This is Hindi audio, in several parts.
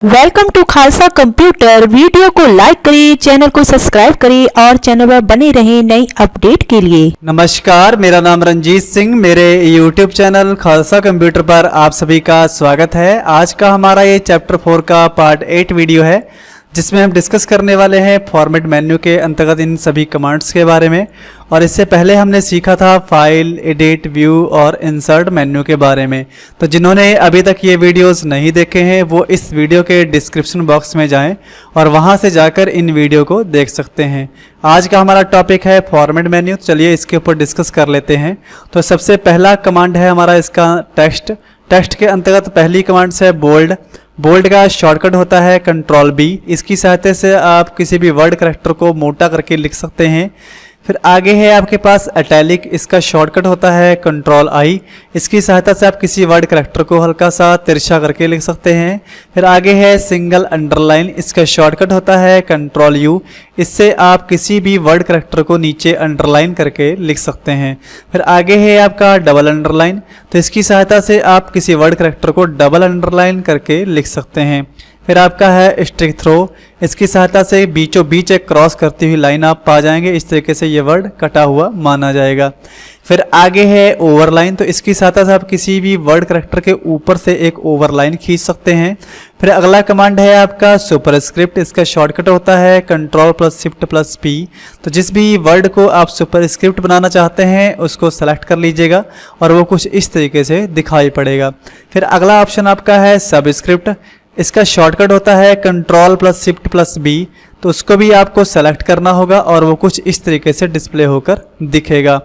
Welcome to Khalsa computer. Video को लाइक करिए, चैनल को सब्सक्राइब करिए और चैनल पर बने रहें नई अपडेट के लिए। नमस्कार, मेरा नाम रंजीत सिंह। मेरे YouTube चैनल खालसा कंप्यूटर पर आप सभी का स्वागत है। आज का हमारा ये चैप्टर 4 का पार्ट 8 वीडियो है, जिसमें हम डिस्कस करने वाले हैं फॉर्मेट मेन्यू के अंतर्गत इन सभी कमांड्स के बारे में। और इससे पहले हमने सीखा था फाइल, एडिट, व्यू और इंसर्ट मेन्यू के बारे में। तो जिन्होंने अभी तक ये वीडियोस नहीं देखे हैं वो इस वीडियो के डिस्क्रिप्शन बॉक्स में जाएं और वहां से जाकर इन वीडियो को देख सकते हैं। आज का हमारा टॉपिक है फॉर्मेट मेन्यू। तो चलिए इसके ऊपर डिस्कस कर लेते हैं। तो सबसे पहला कमांड है हमारा इसका टेक्स्ट के अंतर्गत पहली कमांड है बोल्ड। बोल्ड का शॉर्टकट होता है Ctrl+B। इसकी सहायता से आप किसी भी वर्ड कैरेक्टर को मोटा करके लिख सकते हैं। फिर आगे है आपके पास इटैलिक। इसका शॉर्टकट होता है Ctrl+I। इसकी सहायता से आप किसी वर्ड कैरेक्टर को हल्का सा तिरछा करके लिख सकते हैं। फिर आगे है सिंगल अंडरलाइन। इसका शॉर्टकट होता है Ctrl+U। इससे आप किसी भी वर्ड कैरेक्टर को नीचे अंडरलाइन करके लिख सकते हैं। फिर आगे है आपका डबल अंडरलाइन। तो इसकी सहायता से आप किसी वर्ड कैरेक्टर को डबल अंडरलाइन करके लिख सकते हैं। फिर आपका है स्ट्रिक थ्रो। इसकी सहायता से बीचों बीच एक क्रॉस करती हुई लाइन आप पा जाएंगे। इस तरीके से ये वर्ड कटा हुआ माना जाएगा। फिर आगे है ओवरलाइन। तो इसकी सहायता से आप किसी भी वर्ड कैरेक्टर के ऊपर से एक ओवरलाइन खींच सकते हैं। फिर अगला कमांड है आपका सुपरस्क्रिप्ट। इसका शॉर्टकट होता है Ctrl+Shift+P। तो जिस भी वर्ड को आप सुपरस्क्रिप्ट बनाना चाहते हैं उसको सेलेक्ट कर लीजिएगा और वो कुछ इस तरीके से दिखाई पड़ेगा। फिर अगला ऑप्शन आपका है सबस्क्रिप्ट। इसका शॉर्टकट होता है Ctrl+Shift+B। तो उसको भी आपको सेलेक्ट करना होगा और वो कुछ इस तरीके से डिस्प्ले होकर दिखेगा।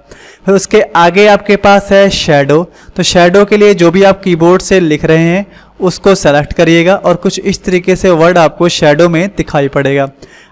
फिर उसके आगे आपके पास है शैडो। तो शैडो के लिए जो भी आप कीबोर्ड से लिख रहे हैं उसको सेलेक्ट करिएगा और कुछ इस तरीके से वर्ड आपको शैडो में दिखाई पड़ेगा।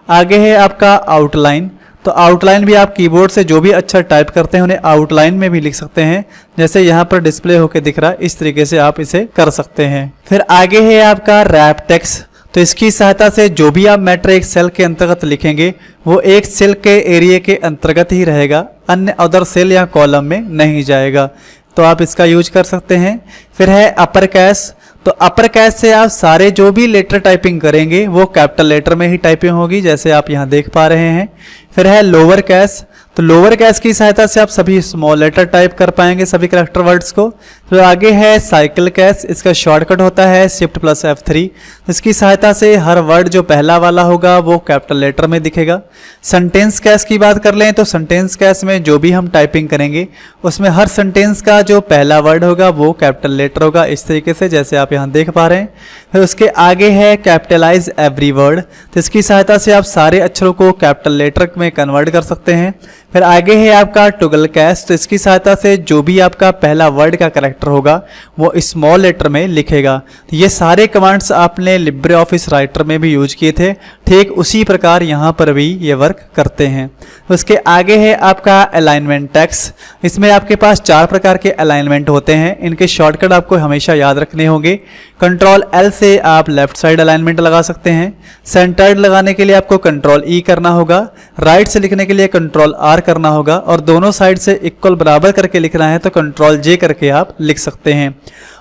आगे है आपका आउटलाइन। तो आउटलाइन भी आप कीबोर्ड से जो भी अक्षर टाइप करते हैं उन्हें आउटलाइन में भी लिख सकते हैं, जैसे यहाँ पर डिस्प्ले होकर दिख रहा है। इस तरीके से आप इसे कर सकते हैं। फिर आगे है आपका रैप टेक्स्ट। तो इसकी सहायता से जो भी आप मैटर एक सेल के अंतर्गत लिखेंगे वो एक सेल के एरिया के अंतर्गत ही रहेगा, अन्य अदर सेल या कॉलम में नहीं जाएगा। तो आप इसका यूज कर सकते हैं। फिर है अपर कैस। तो अपर कैस से आप सारे जो भी लेटर टाइपिंग करेंगे वो कैपिटल लेटर में ही टाइपिंग होगी, जैसे आप यहाँ देख पा रहे हैं। फिर है लोअर कैस। तो लोअर कैस की सहायता से आप सभी स्मॉल लेटर टाइप कर पाएंगे, सभी कैरेक्टर वर्ड्स को। फिर आगे है साइकिल कैस। इसका शॉर्टकट होता है Shift+F3। इसकी सहायता से हर वर्ड जो पहला वाला होगा वो कैपिटल लेटर में दिखेगा। सेंटेंस कैस की बात कर लें तो सेंटेंस कैस में जो भी हम टाइपिंग करेंगे उसमें हर सेंटेंस का जो पहला वर्ड होगा वो कैपिटल लेटर होगा, इस तरीके से जैसे आप यहाँ देख पा रहे हैं। फिर उसके आगे है कैपिटलाइज एवरी वर्ड। तो इसकी सहायता से आप सारे अक्षरों को कैपिटल लेटर में कन्वर्ट कर सकते हैं। फिर आगे है आपका टॉगल कैस। तो इसकी सहायता से जो भी आपका पहला वर्ड का कैरेक्टर होगा वो स्मॉल लेटर में लिखेगा। तो ये सारे कमांड्स आपने लिब्रे ऑफिस राइटर में भी यूज किए थे, ठीक उसी प्रकार यहाँ पर भी ये वर्क करते हैं। उसके आगे है आपका अलाइनमेंट टेक्स्ट। इसमें आपके पास 4 प्रकार के अलाइनमेंट होते हैं। इनके शॉर्टकट आपको हमेशा याद रखने होंगे। Ctrl+L से आप लेफ्ट साइड अलाइनमेंट लगा सकते हैं। सेंटर्ड लगाने के लिए आपको Ctrl+E करना होगा। राइट से लिखने के लिए Ctrl+R करना होगा और दोनों साइड से इक्वल बराबर करके लिखना है तो Ctrl+J करके आप लिख सकते हैं।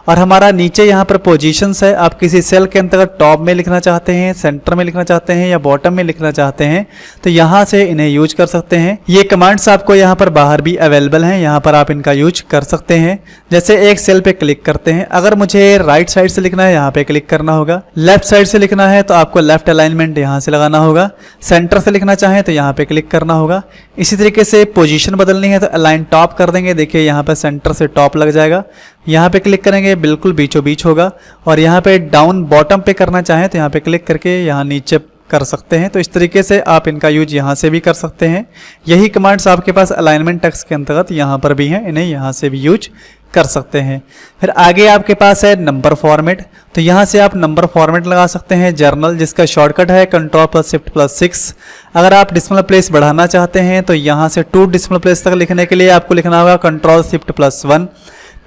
और हमारा नीचे यहाँ पर पोजीशंस है। आप किसी सेल के अंतर्गत टॉप में लिखना चाहते हैं, सेंटर में लिखना चाहते हैं या बॉटम में लिखना चाहते हैं तो यहाँ से इन्हें यूज कर सकते हैं। ये कमांड्स आपको यहाँ पर बाहर भी अवेलेबल हैं, यहाँ पर आप इनका यूज कर सकते हैं। जैसे एक सेल पे क्लिक करते हैं, अगर मुझे राइट साइड से लिखना है यहाँ पे क्लिक करना होगा, लेफ्ट साइड से लिखना है तो आपको लेफ्ट अलाइनमेंट यहाँ से लगाना होगा, सेंटर से लिखना चाहें तो यहाँ पे क्लिक करना होगा। इसी तरीके से पोजीशन बदलनी है तो अलाइन टॉप कर देंगे। देखिए यहाँ पर सेंटर से टॉप लग जाएगा। यहाँ पे क्लिक करेंगे बिल्कुल बीचों बीच होगा। और यहाँ पे डाउन बॉटम पे करना चाहें तो यहाँ पे क्लिक करके यहाँ नीचे कर सकते हैं। तो इस तरीके से आप इनका यूज यहाँ से भी कर सकते हैं। यही कमांड्स आपके पास अलाइनमेंट टेक्स्ट के अंतर्गत यहाँ पर भी हैं, इन्हें यहाँ से भी यूज कर सकते हैं। फिर आगे आपके पास है नंबर फॉर्मेट। तो यहाँ से आप नंबर फॉर्मेट लगा सकते हैं जर्नल, जिसका शॉर्टकट है Ctrl+Shift+6। अगर आप डिसिमल प्लेस बढ़ाना चाहते हैं तो यहाँ से 2 डिसिमल प्लेस तक लिखने के लिए आपको लिखना होगा Ctrl+Shift+1।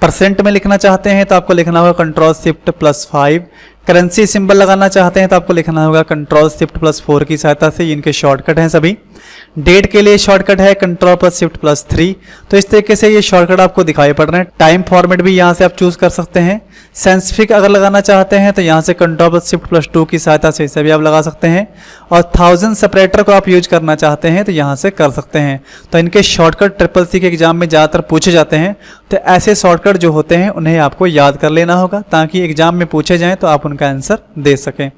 परसेंट में लिखना चाहते हैं तो आपको लिखना होगा Ctrl+Shift+5। करेंसी सिंबल लगाना चाहते हैं तो आपको लिखना होगा Ctrl+Shift+4 की सहायता से। इनके शॉर्टकट हैं सभी। डेट के लिए शॉर्टकट है Ctrl+Shift+3। तो इस तरीके से ये शॉर्टकट आपको दिखाई पड़ रहे हैं। टाइम फॉर्मेट भी यहाँ से आप चूज कर सकते हैं। साइंटिफिक अगर लगाना चाहते हैं तो यहाँ से Ctrl+Shift+2 की सहायता से इसे भी आप लगा सकते हैं। और 1000 सेपरेटर को आप यूज करना चाहते हैं तो यहाँ से कर सकते हैं। तो इनके शॉर्टकट CCC के एग्जाम में ज़्यादातर पूछे जाते हैं, तो ऐसे शॉर्टकट जो होते हैं उन्हें आपको याद कर लेना होगा ताकि एग्जाम में पूछे जाएं तो आप उनका आंसर दे सकें।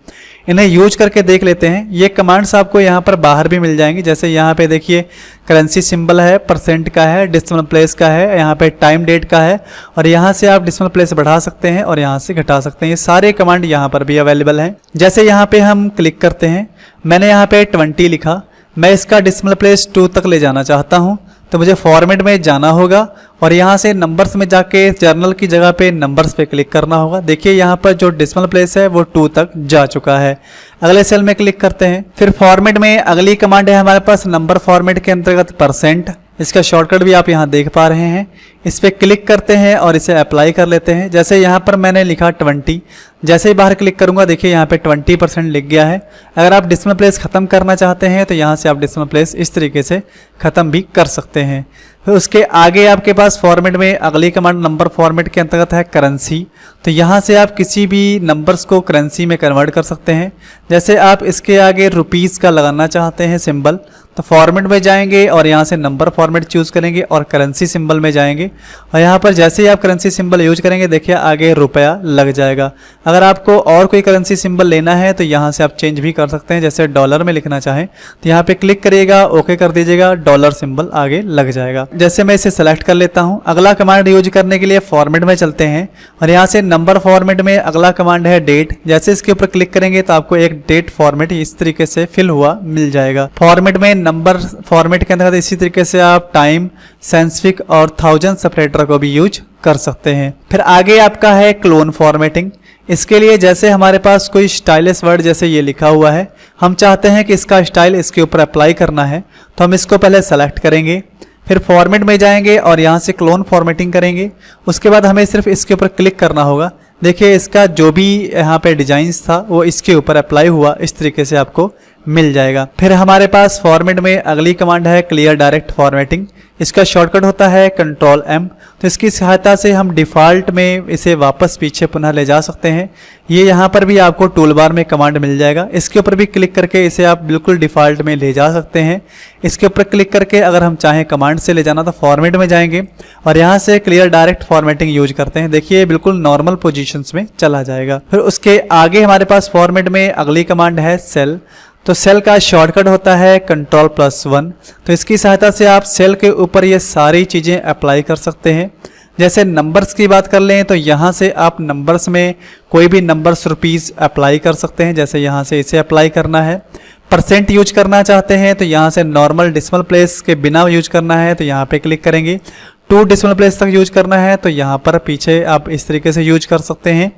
इन्हें यूज करके देख लेते हैं। ये कमांड्स आपको यहाँ पर बाहर भी मिल जाएंगी। जैसे यहाँ पे देखिए करेंसी सिंबल है, परसेंट का है, डेसिमल प्लेस का है, यहाँ पे टाइम डेट का है, और यहाँ से आप डेसिमल प्लेस बढ़ा सकते हैं और यहाँ से घटा सकते हैं। ये सारे कमांड यहाँ पर भी अवेलेबल हैं। जैसे यहाँ पे हम क्लिक करते हैं, मैंने यहाँ पे 20 लिखा, मैं इसका डेसिमल प्लेस 2 तक ले जाना चाहता हूँ, तो मुझे फॉर्मेट में जाना होगा और यहाँ से नंबर्स में जाके जर्नल की जगह पे नंबर्स पे क्लिक करना होगा। देखिए यहाँ पर जो डेसिमल प्लेस है वो 2 तक जा चुका है। अगले सेल में क्लिक करते हैं। फिर फॉर्मेट में अगली कमांड है हमारे पास नंबर फॉर्मेट के अंतर्गत परसेंट। इसका शॉर्टकट भी आप यहाँ देख पा रहे हैं। इस पर क्लिक करते हैं और इसे अप्लाई कर लेते हैं। जैसे यहाँ पर मैंने लिखा 20, जैसे ही बाहर क्लिक करूंगा देखिए यहाँ पे 20% लिख गया है। अगर आप डेसिमल प्लेस ख़त्म करना चाहते हैं तो यहाँ से आप डेसिमल प्लेस इस तरीके से ख़त्म भी कर सकते हैं। फिर उसके आगे आपके पास फॉर्मेट में अगली कमांड नंबर फॉर्मेट के अंतर्गत है करेंसी। तो यहाँ से आप किसी भी नंबर्स को करेंसी में कन्वर्ट कर सकते हैं। जैसे आप इसके आगे रुपीज़ का लगाना चाहते हैं सिंबल, तो फॉर्मेट में जाएंगे और यहाँ से नंबर फॉर्मेट चूज़ करेंगे और करेंसी सिंबल में जाएंगे और यहाँ पर जैसे ही आप करेंसी सिंबल यूज करेंगे देखिए आगे रुपया लग जाएगा। अगर आपको और कोई करेंसी सिंबल लेना है तो यहाँ से आप चेंज भी कर सकते हैं। जैसे डॉलर में लिखना चाहें तो यहाँ पे क्लिक करिएगा, ओके कर दीजिएगा, डॉलर सिंबल आगे लग जाएगा। जैसे मैं इसे सेलेक्ट कर लेता हूँ। अगला कमांड यूज करने के लिए फॉर्मेट में चलते हैं और यहाँ से नंबर फॉर्मेट में अगला कमांड है डेट। जैसे इसके ऊपर क्लिक करेंगे तो आपको एक डेट फॉर्मेट इस तरीके से फिल हुआ मिल जाएगा। फॉर्मेट में नंबर फॉर्मेट के अंतर्गत इसी तरीके से आप टाइम, साइंटिफिक और 1000 सेपरेटर को भी यूज कर सकते हैं। फिर आगे आपका है क्लोन फॉर्मेटिंग। इसके लिए जैसे हमारे पास कोई स्टाइलिश वर्ड जैसे ये लिखा हुआ है, हम चाहते हैं कि इसका स्टाइल इसके ऊपर अप्लाई करना है, तो हम इसको पहले सेलेक्ट करेंगे, फिर फॉर्मेट में जाएंगे और यहाँ से क्लोन फॉर्मेटिंग करेंगे। उसके बाद हमें सिर्फ इसके ऊपर क्लिक करना होगा। देखिए इसका जो भी यहाँ पे डिजाइन्स था वो इसके ऊपर अप्लाई हुआ, इस तरीके से आपको मिल जाएगा। फिर हमारे पास फॉर्मेट में अगली कमांड है क्लियर डायरेक्ट फॉर्मेटिंग। इसका शॉर्टकट होता है Ctrl+M। तो इसकी सहायता से हम डिफ़ॉल्ट में इसे वापस पीछे पुनः ले जा सकते हैं। ये यहाँ पर भी आपको टूल बार में कमांड मिल जाएगा। इसके ऊपर भी क्लिक करके इसे आप बिल्कुल डिफ़ॉल्ट में ले जा सकते हैं। इसके ऊपर क्लिक करके अगर हम चाहें कमांड से ले जाना तो फॉर्मेट में जाएंगे और यहाँ से क्लियर डायरेक्ट फॉर्मेटिंग यूज करते हैं। देखिए बिल्कुल नॉर्मल पोजीशंस में चला जाएगा। फिर उसके आगे हमारे पास फॉर्मेट में अगली कमांड है सेल। तो सेल का शॉर्टकट होता है Ctrl+1। तो इसकी सहायता से आप सेल के ऊपर ये सारी चीज़ें अप्लाई कर सकते हैं। जैसे नंबर्स की बात कर लें तो यहाँ से आप नंबर्स में कोई भी नंबर्स रुपीज़ अप्लाई कर सकते हैं। जैसे यहाँ से इसे अप्लाई करना है। परसेंट यूज करना चाहते हैं तो यहाँ से नॉर्मल डेसिमल प्लेस के बिना यूज करना है तो यहाँ पे क्लिक करेंगे। 2 डेसिमल प्लेस तक यूज करना है तो यहाँ पर पीछे आप इस तरीके से यूज कर सकते हैं।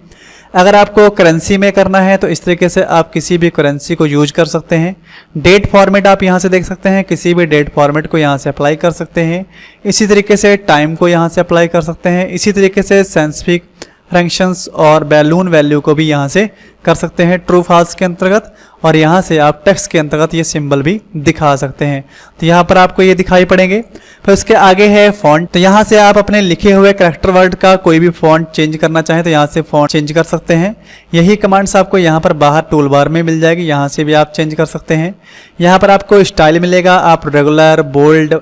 अगर आपको करेंसी में करना है तो इस तरीके से आप किसी भी करेंसी को यूज कर सकते हैं। डेट फॉर्मेट आप यहाँ से देख सकते हैं, किसी भी डेट फॉर्मेट को यहाँ से अप्लाई कर सकते हैं। इसी तरीके से टाइम को यहाँ से अप्लाई कर सकते हैं। इसी तरीके से साइंटिफिक फ्रैक्शंस और बैलून वैल्यू को भी यहाँ से कर सकते हैं ट्रू फॉल्स के अंतर्गत, और यहाँ से आप टेक्स्ट के अंतर्गत ये सिंबल भी दिखा सकते हैं। तो यहाँ पर आपको ये दिखाई पड़ेंगे। फिर उसके आगे है फॉन्ट। तो यहाँ से आप अपने लिखे हुए कैरेक्टर वर्ड का कोई भी फॉन्ट चेंज करना चाहें तो यहाँ से फॉन्ट चेंज कर सकते हैं। यही कमांड्स आपको यहाँ पर बाहर टूल बार में मिल जाएगी, यहाँ से भी आप चेंज कर सकते हैं। यहाँ पर आपको स्टाइल मिलेगा, आप रेगुलर, बोल्ड,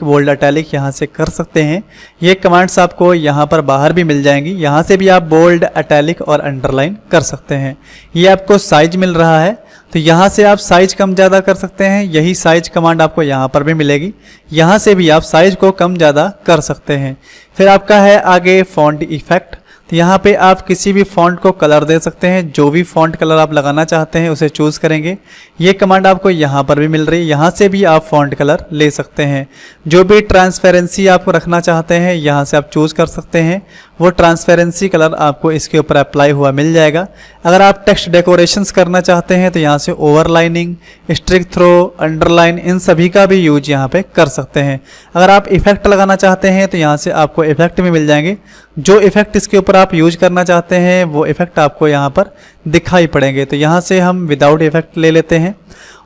बोल्ड अटैलिक यहाँ से कर सकते हैं। ये कमांड्स आपको यहाँ पर बाहर भी मिल जाएंगी, यहाँ से भी आप बोल्ड, अटैलिक और अंडरलाइन कर सकते हैं। ये आपको साइज मिल रहा है तो यहाँ से आप साइज कम ज़्यादा कर सकते हैं। यही साइज कमांड आपको यहाँ पर भी मिलेगी, यहाँ से भी आप साइज को कम ज़्यादा कर सकते हैं। फिर आपका है आगे फॉन्ट इफेक्ट। तो यहाँ पे आप किसी भी फॉन्ट को कलर दे सकते हैं। जो भी फॉन्ट कलर आप लगाना चाहते हैं उसे चूज़ करेंगे। ये कमांड आपको यहाँ पर भी मिल रही है, यहाँ से भी आप फॉन्ट कलर ले सकते हैं। जो भी ट्रांसपेरेंसी आपको रखना चाहते हैं यहाँ से आप चूज़ कर सकते हैं। वो ट्रांसपेरेंसी कलर आपको इसके ऊपर अप्लाई हुआ मिल जाएगा। अगर आप टेक्स्ट डेकोरेशंस करना चाहते हैं तो यहाँ से ओवरलाइनिंग, स्ट्रिक थ्रो, अंडरलाइन, इन सभी का भी यूज यहाँ पे कर सकते हैं। अगर आप इफेक्ट लगाना चाहते हैं तो यहाँ से आपको इफेक्ट भी मिल जाएंगे। जो इफेक्ट इसके ऊपर आप यूज करना चाहते हैं वो इफेक्ट आपको यहाँ पर दिखाई पड़ेंगे। तो यहाँ से हम विदाउट इफेक्ट ले लेते हैं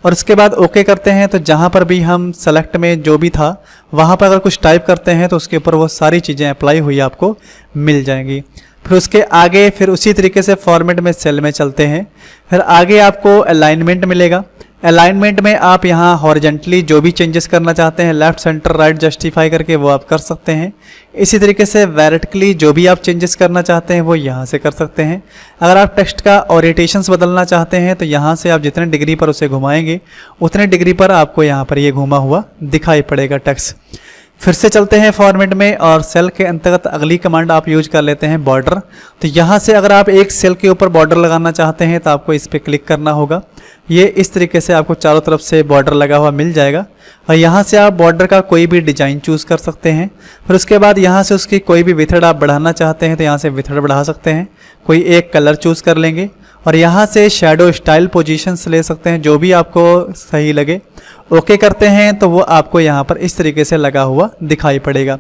और उसके बाद ओके करते हैं तो जहाँ पर भी हम सेलेक्ट में जो भी था वहाँ पर अगर कुछ टाइप करते हैं तो उसके ऊपर वो सारी चीज़ें अप्लाई हुई आपको मिल जाएंगी। फिर उसके आगे फिर उसी तरीके से फॉर्मेट में सेल में चलते हैं। फिर आगे आपको अलाइनमेंट मिलेगा। अलाइनमेंट में आप यहाँ हॉरिजेंटली जो भी चेंजेस करना चाहते हैं लेफ्ट सेंटर राइट जस्टिफाई करके वो आप कर सकते हैं। इसी तरीके से वर्टिकली जो भी आप चेंजेस करना चाहते हैं वो यहाँ से कर सकते हैं। अगर आप टेक्स्ट का ओरिएंटेशंस बदलना चाहते हैं तो यहाँ से आप जितने डिग्री पर उसे घुमाएंगे उतने डिग्री पर आपको यहाँ पर ये घुमा हुआ दिखाई पड़ेगा टेक्स्ट। फिर से चलते हैं फॉर्मेट में और सेल के अंतर्गत अगली कमांड आप यूज कर लेते हैं बॉर्डर। तो यहाँ से अगर आप एक सेल के ऊपर बॉर्डर लगाना चाहते हैं तो आपको इस पर क्लिक करना होगा। ये इस तरीके से आपको चारों तरफ से बॉर्डर लगा हुआ मिल जाएगा और यहाँ से आप बॉर्डर का कोई भी डिजाइन चूज़ कर सकते हैं। फिर उसके बाद यहाँ से उसकी कोई भी विथड़ आप बढ़ाना चाहते हैं तो यहाँ से विथड़ बढ़ा सकते हैं। कोई एक कलर चूज़ कर लेंगे और यहाँ से शैडो स्टाइल पोजीशंस ले सकते हैं जो भी आपको सही लगे। ओके करते हैं तो वो आपको यहाँ पर इस तरीके से लगा हुआ दिखाई पड़ेगा।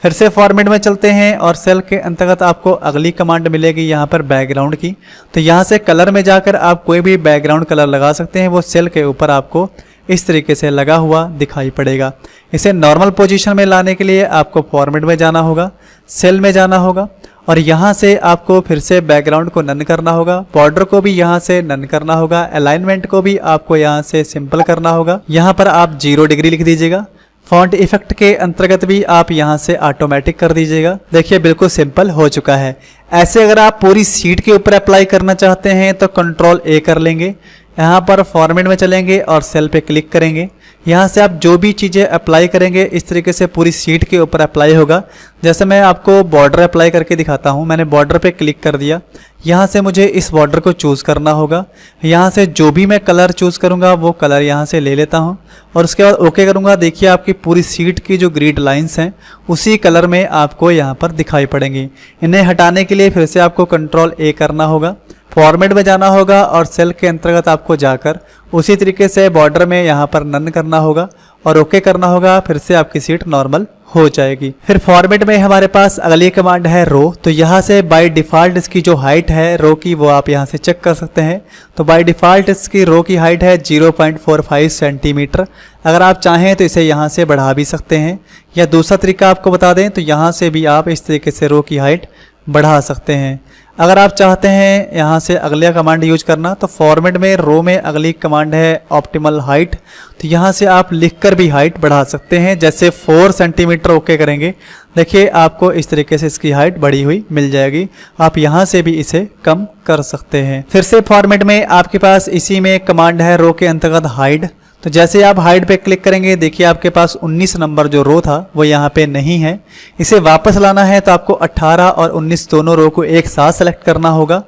फिर से फॉर्मेट में चलते हैं और सेल के अंतर्गत आपको अगली कमांड मिलेगी यहाँ पर बैकग्राउंड की। तो यहाँ से कलर में जाकर आप कोई भी बैकग्राउंड कलर लगा सकते हैं। वो सेल के ऊपर आपको इस तरीके से लगा हुआ दिखाई पड़ेगा। इसे नॉर्मल पोजीशन में लाने के लिए आपको फॉर्मेट में जाना होगा, सेल में जाना होगा और यहाँ से आपको फिर से बैकग्राउंड को नन करना होगा, बॉर्डर को भी यहाँ से नन करना होगा, अलाइनमेंट को भी आपको यहाँ से सिंपल करना होगा। यहाँ पर आप 0 डिग्री लिख दीजिएगा। फॉन्ट इफेक्ट के अंतर्गत भी आप यहाँ से ऑटोमेटिक कर दीजिएगा। देखिए बिल्कुल सिंपल हो चुका है। ऐसे अगर आप पूरी सीट के ऊपर अप्लाई करना चाहते हैं तो कंट्रोल A कर लेंगे। यहाँ पर फॉर्मेट में चलेंगे और सेल पे क्लिक करेंगे। यहाँ से आप जो भी चीज़ें अप्लाई करेंगे इस तरीके से पूरी सीट के ऊपर अप्लाई होगा। जैसे मैं आपको बॉर्डर अप्लाई करके दिखाता हूँ। मैंने बॉर्डर पे क्लिक कर दिया। यहाँ से मुझे इस बॉर्डर को चूज़ करना होगा। यहाँ से जो भी मैं कलर चूज़ करूँगा वो कलर यहाँ से ले लेता हूँ और उसके बाद ओके करूँगा। देखिए आपकी पूरी सीट की जो ग्रिड लाइंस हैं उसी कलर में आपको यहाँ पर दिखाई पड़ेंगी। इन्हें हटाने के लिए फिर से आपको कंट्रोल A करना होगा, फॉर्मेट में जाना होगा और सेल के अंतर्गत आपको जाकर उसी तरीके से बॉर्डर में यहाँ पर नन करना होगा और ओके करना होगा। फिर से आपकी सीट नॉर्मल हो जाएगी। फिर फॉर्मेट में हमारे पास अगली कमांड है रो। तो यहाँ से बाय डिफ़ॉल्ट इसकी जो हाइट है रो की वो आप यहाँ से चेक कर सकते हैं। तो बाय डिफ़ॉल्ट इसकी रो की हाइट है 0.45 सेंटीमीटर। अगर आप चाहें तो इसे यहाँ से बढ़ा भी सकते हैं या दूसरा तरीका आपको बता दें तो यहाँ से भी आप इस तरीके से रो की हाइट बढ़ा सकते हैं। अगर आप चाहते हैं यहाँ से अगला कमांड यूज करना तो फॉर्मेट में रो में अगली कमांड है ऑप्टिमल हाइट। तो यहाँ से आप लिखकर भी हाइट बढ़ा सकते हैं। जैसे 4 सेंटीमीटर ओके करेंगे, देखिए आपको इस तरीके से इसकी हाइट बढ़ी हुई मिल जाएगी। आप यहाँ से भी इसे कम कर सकते हैं। फिर से फॉर्मेट में आपके पास इसी में कमांड है रो के अंतर्गत हाइड। तो जैसे आप हाइड पे क्लिक करेंगे देखिए आपके पास 19 नंबर जो रो था वो यहाँ पे नहीं है। इसे वापस लाना है तो आपको 18 और 19 दोनों रो को एक साथ सेलेक्ट करना होगा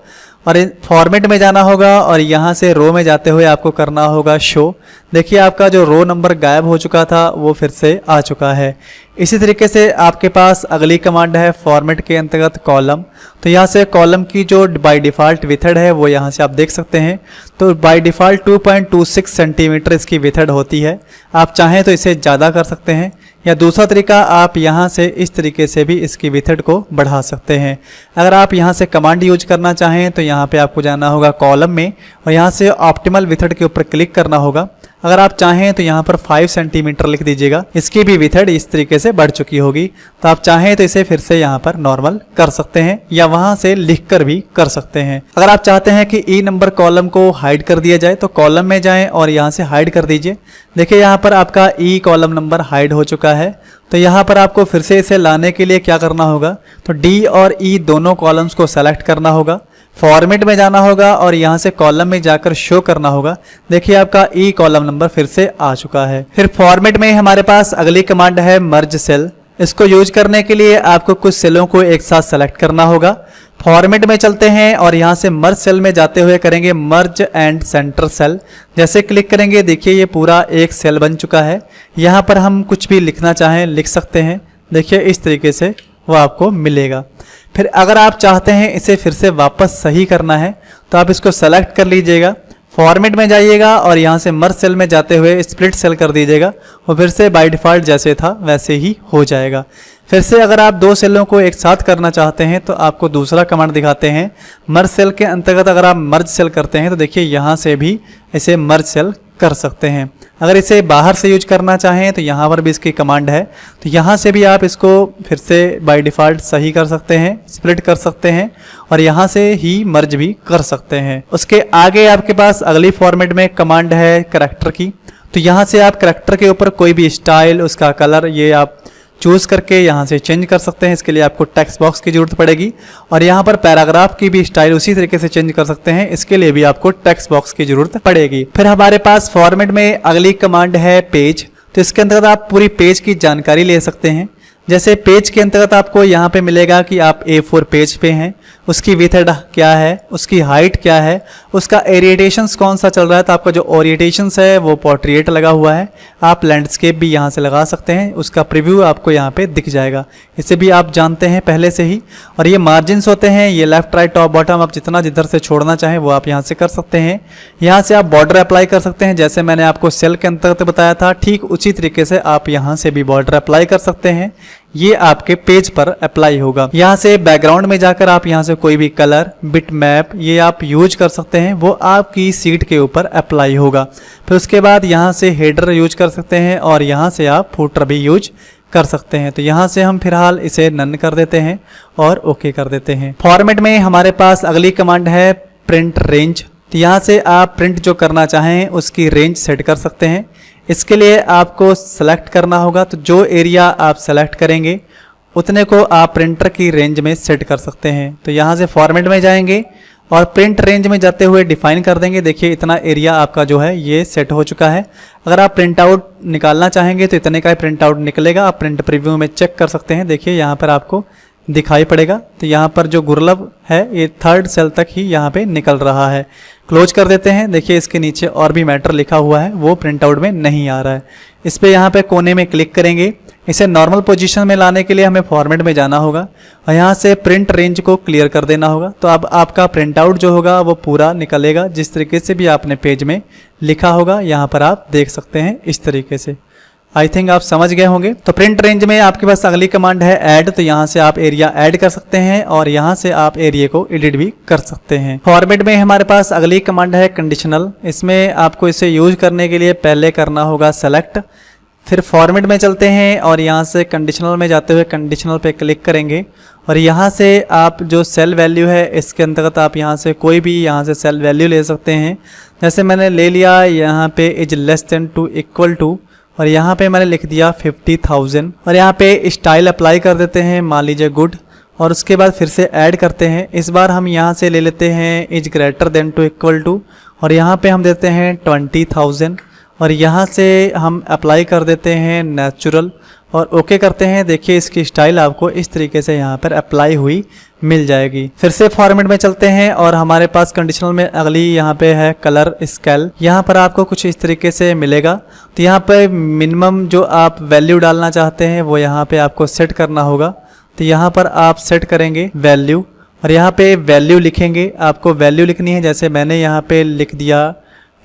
और फॉर्मेट में जाना होगा और यहाँ से रो में जाते हुए आपको करना होगा शो। देखिए आपका जो रो नंबर गायब हो चुका था वो फिर से आ चुका है। इसी तरीके से आपके पास अगली कमांड है फॉर्मेट के अंतर्गत कॉलम। तो यहाँ से कॉलम की जो बाय डिफ़ॉल्ट विथड है वो यहाँ से आप देख सकते हैं। तो बाय डिफ़ॉल्ट 2.26 सेंटीमीटर इसकी विथड होती है। आप चाहें तो इसे ज़्यादा कर सकते हैं या दूसरा तरीका आप यहाँ से इस तरीके से भी इसकी विथड को बढ़ा सकते हैं। अगर आप यहाँ से कमांड यूज करना चाहें तो यहाँ पे आपको जाना होगा कॉलम में और यहाँ से ऑप्टिमल विथड के ऊपर क्लिक करना होगा। अगर आप चाहें तो यहाँ पर 5 सेंटीमीटर लिख दीजिएगा। इसकी भी विथड इस तरीके से बढ़ चुकी होगी। तो आप चाहें तो इसे फिर से यहाँ पर नॉर्मल कर सकते हैं या वहाँ से लिखकर भी कर सकते हैं। अगर आप चाहते हैं कि ई नंबर कॉलम को हाइड कर दिया जाए तो कॉलम में जाएं और यहाँ से हाइड कर दीजिए। देखिए यहाँ पर आपका ई कॉलम नंबर हाइड हो चुका है। तो यहाँ पर आपको फिर से इसे लाने के लिए क्या करना होगा तो डी और ई दोनों कॉलम्स को सेलेक्ट करना होगा, फॉर्मेट में जाना होगा और यहाँ से कॉलम में जाकर शो करना होगा। देखिए आपका ई कॉलम नंबर फिर से आ चुका है। फिर फॉर्मेट में हमारे पास अगली कमांड है मर्ज सेल। इसको यूज करने के लिए आपको कुछ सेलों को एक साथ सेलेक्ट करना होगा। फॉर्मेट में चलते हैं और यहाँ से मर्ज सेल में जाते हुए करेंगे मर्ज एंड सेंटर सेल। जैसे क्लिक करेंगे देखिए ये पूरा एक सेल बन चुका है। यहाँ पर हम कुछ भी लिखना चाहें लिख सकते हैं। देखिए इस तरीके से वो आपको मिलेगा। फिर अगर आप चाहते हैं इसे फिर से वापस सही करना है तो आप इसको सेलेक्ट कर लीजिएगा, फॉर्मेट में जाइएगा और यहाँ से मर्ज सेल में जाते हुए स्प्लिट सेल कर दीजिएगा और फिर से बाय डिफ़ॉल्ट जैसे था वैसे ही हो जाएगा। फिर से अगर आप दो सेलों को एक साथ करना चाहते हैं तो आपको दूसरा कमांड दिखाते हैं। मर्ज सेल के अंतर्गत अगर आप मर्ज सेल करते हैं तो देखिए यहाँ से भी इसे मर्ज सेल कर सकते हैं। अगर इसे बाहर से यूज करना चाहें तो यहाँ पर भी इसकी कमांड है, तो यहाँ से भी आप इसको फिर से बाय डिफ़ॉल्ट सही कर सकते हैं, स्प्लिट कर सकते हैं और यहाँ से ही मर्ज भी कर सकते हैं। उसके आगे आपके पास अगली फॉर्मेट में कमांड है करैक्टर की। तो यहाँ से आप करैक्टर के ऊपर कोई भी स्टाइल, उसका कलर, ये आप चूज़ करके यहाँ से चेंज कर सकते हैं। इसके लिए आपको टेक्स्ट बॉक्स की ज़रूरत पड़ेगी और यहाँ पर पैराग्राफ की भी स्टाइल उसी तरीके से चेंज कर सकते हैं। इसके लिए भी आपको टेक्स्ट बॉक्स की ज़रूरत पड़ेगी। फिर हमारे पास फॉर्मेट में अगली कमांड है पेज। तो इसके अंतर्गत आप पूरी पेज की जानकारी ले सकते हैं। जैसे पेज के अंतर्गत आपको यहाँ पे मिलेगा कि आप A4 पेज पे हैं, उसकी विड्थ क्या है, उसकी हाइट क्या है, उसका ओरिएंटेशंस कौन सा चल रहा है। तो आपका जो ओरिएंटेशंस है वो पोर्ट्रेट लगा हुआ है, आप लैंडस्केप भी यहाँ से लगा सकते हैं, उसका प्रीव्यू आपको यहाँ पे दिख जाएगा। इसे भी आप जानते हैं पहले से ही। और ये मार्जिन्स होते हैं, ये लेफ्ट राइट टॉप बॉटम, आप जितना जिधर से छोड़ना चाहें वो आप यहाँ से कर सकते हैं। यहाँ से आप बॉर्डर अप्लाई कर सकते हैं, जैसे मैंने आपको सेल के अंतर्गत बताया था, ठीक उसी तरीके से आप यहाँ से भी बॉर्डर अप्लाई कर सकते हैं। ये आपके पेज पर अप्लाई होगा। यहाँ से बैकग्राउंड में जाकर आप यहाँ से कोई भी कलर, बिट मैप ये आप यूज कर सकते हैं, वो आपकी सीट के ऊपर अप्लाई होगा। फिर उसके बाद यहाँ से हेडर यूज कर सकते हैं और यहाँ से आप फुटर भी यूज कर सकते हैं। तो यहाँ से हम फिलहाल इसे नन कर देते हैं और ओके कर देते हैं। फॉर्मेट में हमारे पास अगली कमांड है प्रिंट रेंज। तो यहाँ से आप प्रिंट जो करना चाहें उसकी रेंज सेट कर सकते हैं। इसके लिए आपको सेलेक्ट करना होगा, तो जो एरिया आप सेलेक्ट करेंगे उतने को आप प्रिंटर की रेंज में सेट कर सकते हैं। तो यहाँ से फॉर्मेट में जाएंगे और प्रिंट रेंज में जाते हुए डिफाइन कर देंगे। देखिए इतना एरिया आपका जो है ये सेट हो चुका है। अगर आप प्रिंट आउट निकालना चाहेंगे तो इतने का ही प्रिंट आउट निकलेगा। आप प्रिंट प्रीव्यू में चेक कर सकते हैं, देखिए यहाँ पर आपको दिखाई पड़ेगा। तो यहाँ पर जो गुरलब है ये 3rd सेल तक ही यहाँ पे निकल रहा है। क्लोज कर देते हैं। देखिए इसके नीचे और भी मैटर लिखा हुआ है, वो प्रिंट आउट में नहीं आ रहा है। इस पर यहाँ पे कोने में क्लिक करेंगे। इसे नॉर्मल पोजीशन में लाने के लिए हमें फॉर्मेट में जाना होगा और यहाँ से प्रिंट रेंज को क्लियर कर देना होगा। तो अब आपका प्रिंट आउट जो होगा वो पूरा निकलेगा, जिस तरीके से भी आपने पेज में लिखा होगा यहाँ पर आप देख सकते हैं इस तरीके से। आई थिंक आप समझ गए होंगे। तो प्रिंट रेंज में आपके पास अगली कमांड है ऐड। तो यहाँ से आप एरिया ऐड कर सकते हैं और यहाँ से आप एरिया को एडिट भी कर सकते हैं। फॉर्मेट में हमारे पास अगली कमांड है कंडीशनल। इसमें आपको इसे यूज करने के लिए पहले करना होगा सेलेक्ट, फिर फॉर्मेट में चलते हैं और यहाँ से कंडीशनल में जाते हुए कंडीशनल पे क्लिक करेंगे और यहाँ से आप जो सेल वैल्यू है इसके अंतर्गत आप यहाँ से कोई भी यहाँ से सेल वैल्यू ले सकते हैं। जैसे मैंने ले लिया यहाँ पे is less than to equal to और यहाँ पे मैंने लिख दिया 50,000 और यहाँ पे स्टाइल अप्लाई कर देते हैं, मान लीजिए गुड। और उसके बाद फिर से ऐड करते हैं। इस बार हम यहाँ से ले लेते हैं is greater than to equal to और यहाँ पे हम देते हैं 20,000 और यहाँ से हम अप्लाई कर देते हैं नेचुरल और ओके करते हैं। देखिए इसकी स्टाइल आपको इस तरीके से यहाँ पर अप्लाई हुई मिल जाएगी। फिर से फॉर्मेट में चलते हैं और हमारे पास कंडीशनल में अगली यहाँ पे है कलर स्केल। यहाँ पर आपको कुछ इस तरीके से मिलेगा। तो यहाँ पे मिनिमम जो आप वैल्यू डालना चाहते हैं वो यहाँ पे आपको सेट करना होगा। तो यहाँ पर आप सेट करेंगे वैल्यू और यहाँ पे वैल्यू लिखेंगे। आपको वैल्यू लिखनी है, जैसे मैंने यहाँ पे लिख दिया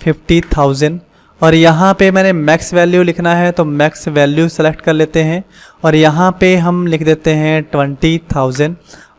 50,000 और यहाँ पे मैंने मैक्स वैल्यू लिखना है तो मैक्स वैल्यू सेलेक्ट कर लेते हैं और यहाँ पे हम लिख देते हैं 20,000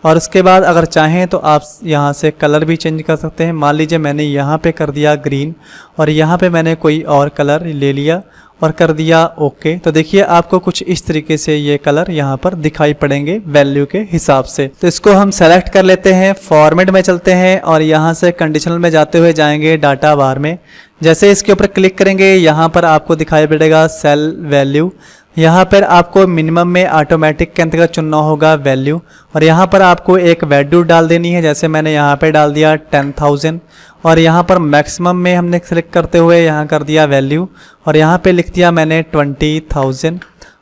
और उसके बाद अगर चाहें तो आप यहाँ से कलर भी चेंज कर सकते हैं। मान लीजिए मैंने यहाँ पे कर दिया ग्रीन और यहाँ पे मैंने कोई और कलर ले लिया और कर दिया ओके। तो देखिए आपको कुछ इस तरीके से ये कलर यहाँ पर दिखाई पड़ेंगे वैल्यू के हिसाब से। तो इसको हम सेलेक्ट कर लेते हैं, फॉर्मेट में चलते हैं और यहाँ से कंडीशनल में जाते हुए जाएंगे डाटा बार में। जैसे इसके ऊपर क्लिक करेंगे यहाँ पर आपको दिखाई पड़ेगा सेल वैल्यू। यहाँ पर आपको मिनिमम में ऑटोमेटिक के अंतर्गत चुनना होगा वैल्यू और यहाँ पर आपको एक वैल्यू डाल देनी है। जैसे मैंने यहाँ पे डाल दिया 10,000 और यहाँ पर मैक्सिमम में हमने सेलेक्ट करते हुए यहाँ कर दिया वैल्यू और यहाँ पे लिख दिया मैंने 20,000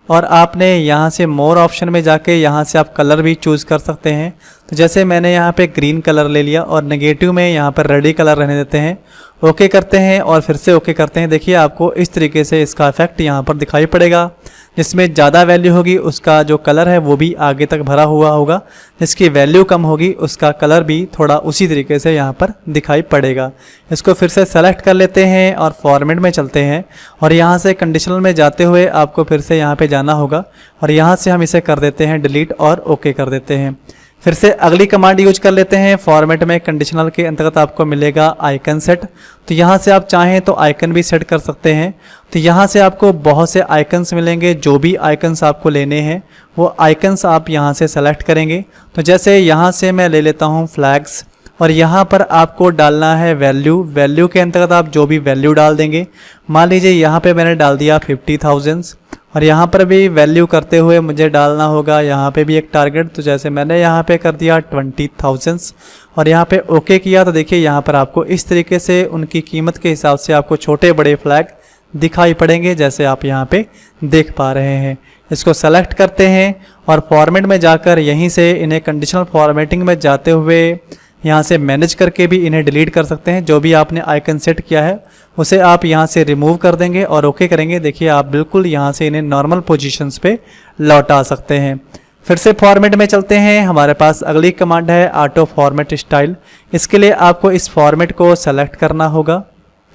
और आपने यहाँ से मोर ऑप्शन में जाके यहाँ से आप कलर भी चूज़ कर सकते हैं। तो जैसे मैंने यहाँ पे ग्रीन कलर ले लिया और नेगेटिव में यहाँ पर रेडी कलर रहने देते हैं। ओके करते हैं और फिर से ओके करते हैं। देखिए आपको इस तरीके से इसका इफेक्ट यहाँ पर दिखाई पड़ेगा। जिसमें ज़्यादा वैल्यू होगी उसका जो कलर है वो भी आगे तक भरा हुआ होगा, जिसकी वैल्यू कम होगी उसका कलर भी थोड़ा उसी तरीके से यहाँ पर दिखाई पड़ेगा। इसको फिर से सेलेक्ट कर लेते हैं और फॉर्मेट में चलते हैं और यहाँ से कंडीशनल में जाते हुए आपको फिर से यहाँ पे जाना होगा और यहाँ से हम इसे कर देते हैं डिलीट और ओके कर देते हैं। फिर से अगली कमांड यूज कर लेते हैं। फॉर्मेट में कंडीशनल के अंतर्गत आपको मिलेगा आइकन सेट। तो यहाँ से आप चाहें तो आइकन भी सेट कर सकते हैं। तो यहाँ से आपको बहुत से आइकन्स मिलेंगे, जो भी आइकन्स आपको लेने हैं वो आइकन्स आप यहाँ से सेलेक्ट करेंगे। तो जैसे यहाँ से मैं ले लेता हूँ फ्लैग्स, और यहाँ पर आपको डालना है वैल्यू। वैल्यू के अंतर्गत आप जो भी वैल्यू डाल देंगे, मान लीजिए यहाँ पे मैंने डाल दिया 50,000, और यहाँ पर भी वैल्यू करते हुए मुझे डालना होगा यहाँ पे भी एक टारगेट। तो जैसे मैंने यहाँ पे कर दिया 20,000 और यहाँ पे ओके किया, तो देखिए यहाँ पर आपको इस तरीके से उनकी कीमत के हिसाब से आपको छोटे बड़े फ्लैग दिखाई पड़ेंगे, जैसे आप यहाँ पे देख पा रहे हैं। इसको सेलेक्ट करते हैं और फॉर्मेट में जाकर यहीं से इन्हें कंडीशनल फॉर्मेटिंग में जाते हुए यहाँ से मैनेज करके भी इन्हें डिलीट कर सकते हैं। जो भी आपने आइकन सेट किया है उसे आप यहाँ से रिमूव कर देंगे और ओके करेंगे। देखिए आप बिल्कुल यहाँ से इन्हें नॉर्मल पोजीशंस पे लौटा सकते हैं। फिर से फॉर्मेट में चलते हैं। हमारे पास अगली कमांड है ऑटो फॉर्मेट स्टाइल। इसके लिए आपको इस फॉर्मेट को सेलेक्ट करना होगा।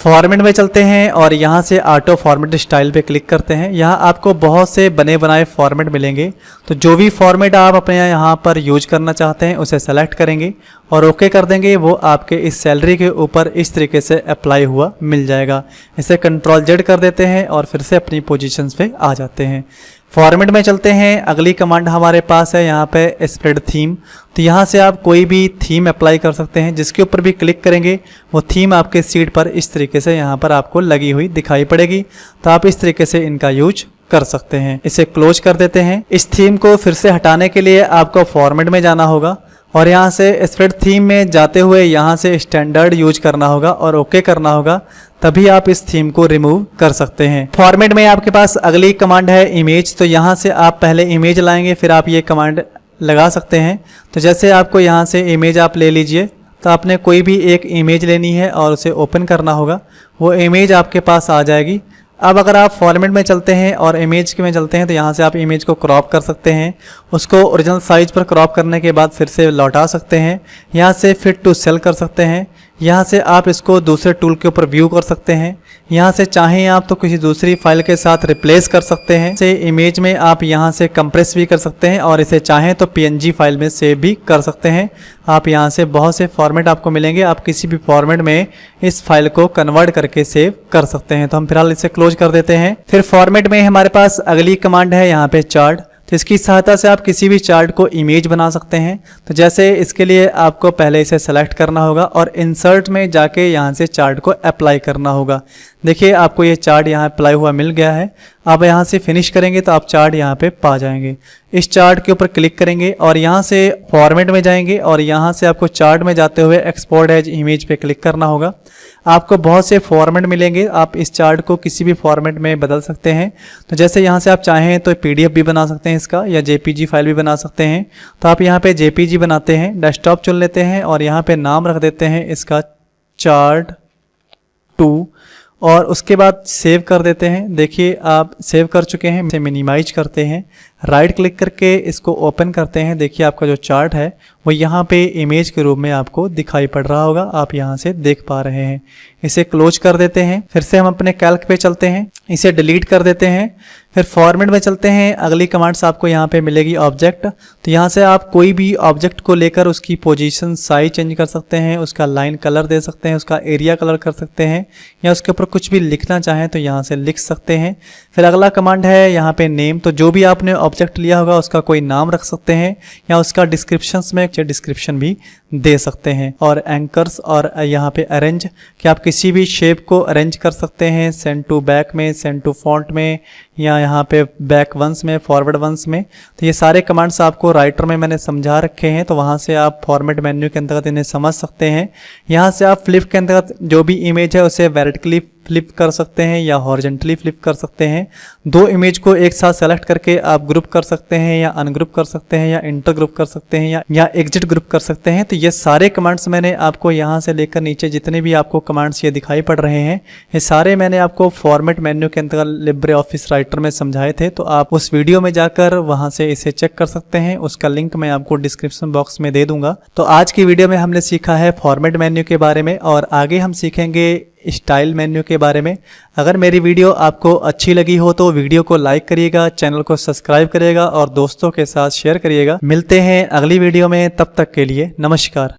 फॉर्मेट में चलते हैं और यहाँ से ऑटो फॉर्मेट स्टाइल पे क्लिक करते हैं। यहाँ आपको बहुत से बने बनाए फॉर्मेट मिलेंगे, तो जो भी फॉर्मेट आप अपने यहाँ पर यूज करना चाहते हैं उसे सेलेक्ट करेंगे और ओके कर देंगे। वो आपके इस सैलरी के ऊपर इस तरीके से अप्लाई हुआ मिल जाएगा। इसे कंट्रोल जेड कर देते हैं और फिर से अपनी पोजीशंस पे आ जाते हैं। फॉर्मेट में चलते हैं। अगली कमांड हमारे पास है यहाँ पे स्प्रेड थीम। तो यहाँ से आप कोई भी थीम अप्लाई कर सकते हैं। जिसके ऊपर भी क्लिक करेंगे वो थीम आपके सीट पर इस तरीके से यहाँ पर आपको लगी हुई दिखाई पड़ेगी। तो आप इस तरीके से इनका यूज कर सकते हैं। इसे क्लोज कर देते हैं। इस थीम को फिर से हटाने के लिए आपको फॉर्मेट में जाना होगा और यहाँ से स्प्रेड थीम में जाते हुए यहाँ से स्टैंडर्ड यूज करना होगा और ओके करना होगा, तभी आप इस थीम को रिमूव कर सकते हैं। फॉर्मेट में आपके पास अगली कमांड है इमेज। तो यहाँ से आप पहले इमेज लाएंगे, फिर आप ये कमांड लगा सकते हैं। तो जैसे आपको यहाँ से इमेज आप ले लीजिए, तो आपने कोई भी एक इमेज लेनी है और उसे ओपन करना होगा। वो इमेज आपके पास आ जाएगी। अब अगर आप फॉर्मेट में चलते हैं और इमेज में चलते हैं तो यहाँ से आप इमेज को क्रॉप कर सकते हैं। उसको ओरिजिनल साइज पर क्रॉप करने के बाद फिर से लौटा सकते हैं। यहाँ से फिट टू सेल कर सकते हैं। यहाँ से आप इसको दूसरे टूल के ऊपर व्यू कर सकते हैं। यहाँ से चाहें आप तो किसी दूसरी फाइल के साथ रिप्लेस कर सकते हैं। इसे इमेज में आप यहाँ से कंप्रेस भी कर सकते हैं और इसे चाहें तो PNG फाइल में सेव भी कर सकते हैं। आप यहाँ से बहुत से फॉर्मेट आपको मिलेंगे। आप किसी भी फॉर्मेट में इस फाइल को कन्वर्ट करके सेव कर सकते हैं। तो हम फिलहाल इसे क्लोज कर देते हैं। फिर फॉर्मेट में हमारे पास अगली कमांड है यहाँ पे चार्ट। तो इसकी सहायता से आप किसी भी चार्ट को इमेज बना सकते हैं। तो जैसे इसके लिए आपको पहले इसे सेलेक्ट करना होगा और इंसर्ट में जाके यहाँ से चार्ट को अप्लाई करना होगा। देखिए आपको ये चार्ट यहाँ अप्लाई हुआ मिल गया है। आप यहाँ से फिनिश करेंगे तो आप चार्ट यहाँ पे पा जाएंगे। इस चार्ट के ऊपर क्लिक करेंगे और यहाँ से फॉर्मेट में जाएंगे और यहाँ से आपको चार्ट में जाते हुए एक्सपोर्ट एज इमेज पे क्लिक करना होगा। आपको बहुत से फॉर्मेट मिलेंगे। आप इस चार्ट को किसी भी फॉर्मेट में बदल सकते हैं। तो जैसे यहाँ से आप चाहें तो PDF भी बना सकते हैं इसका, या JPG फाइल भी बना सकते हैं। तो आप यहाँ पे JPG बनाते हैं, डेस्कटॉप चुन लेते हैं और यहाँ पे नाम रख देते हैं इसका चार्ट 2 और उसके बाद सेव कर देते हैं। देखिए आप सेव कर चुके हैं। इसे मिनिमाइज करते हैं, राइट क्लिक करके इसको ओपन करते हैं। देखिए आपका जो चार्ट है वो यहाँ पे इमेज के रूप में आपको दिखाई पड़ रहा होगा। आप यहाँ से देख पा रहे हैं। इसे क्लोज कर देते हैं। फिर से हम अपने कैल्क पे चलते हैं, इसे डिलीट कर देते हैं। फिर फॉर्मेट में चलते हैं। अगली कमांड्स आपको यहाँ पे मिलेगी ऑब्जेक्ट। तो यहाँ से आप कोई भी ऑब्जेक्ट को लेकर उसकी पोजीशन साइज चेंज कर सकते हैं, उसका लाइन कलर दे सकते हैं, उसका एरिया कलर कर सकते हैं, या उसके ऊपर कुछ भी लिखना चाहें तो यहाँ से लिख सकते हैं। फिर अगला कमांड है यहाँ पे नेम। तो जो भी आपने ऑब्जेक्ट लिया होगा उसका कोई नाम रख सकते हैं या उसका डिस्क्रिप्शंस में डिस्क्रिप्शन भी दे सकते हैं। और एंकर्स और यहाँ पे अरेंज, कि आप किसी भी शेप को अरेंज कर सकते हैं, सेंड टू बैक में, सेंड टू फॉन्ट में, या यहाँ पे बैक वंस में, फॉरवर्ड वंस में। तो ये सारे कमांड्स आपको राइटर में मैंने समझा रखे हैं। तो वहाँ से आप फॉर्मेट मेन्यू के अंतर्गत इन्हें समझ सकते हैं। यहाँ से आप फ्लिप के अंतर्गत जो भी इमेज है उसे वर्टिकली फ्लिप कर सकते हैं या हॉरिजॉन्टली फ्लिप कर सकते हैं। दो इमेज को एक साथ सेलेक्ट करके आप ग्रुप कर सकते हैं या अनग्रुप कर सकते हैं या इंटर ग्रुप कर सकते हैं या एग्जिट ग्रुप कर सकते हैं। तो ये सारे कमांड्स मैंने आपको यहाँ से लेकर नीचे जितने भी आपको कमांड्स ये दिखाई पड़ रहे हैं, ये सारे मैंने आपको फॉर्मेट मेन्यू के अंतर्गत लिब्रे ऑफिस राइटर में समझाए थे। तो आप उस वीडियो में जाकर वहाँ से इसे चेक कर सकते हैं। उसका लिंक मैं आपको डिस्क्रिप्शन बॉक्स में दे दूंगा। तो आज की वीडियो में हमने सीखा है फॉर्मेट मेन्यू के बारे में, और आगे हम सीखेंगे स्टाइल मेन्यू के बारे में। अगर मेरी वीडियो आपको अच्छी लगी हो तो वीडियो को लाइक करिएगा, चैनल को सब्सक्राइब करिएगा और दोस्तों के साथ शेयर करिएगा। मिलते हैं अगली वीडियो में, तब तक के लिए नमस्कार।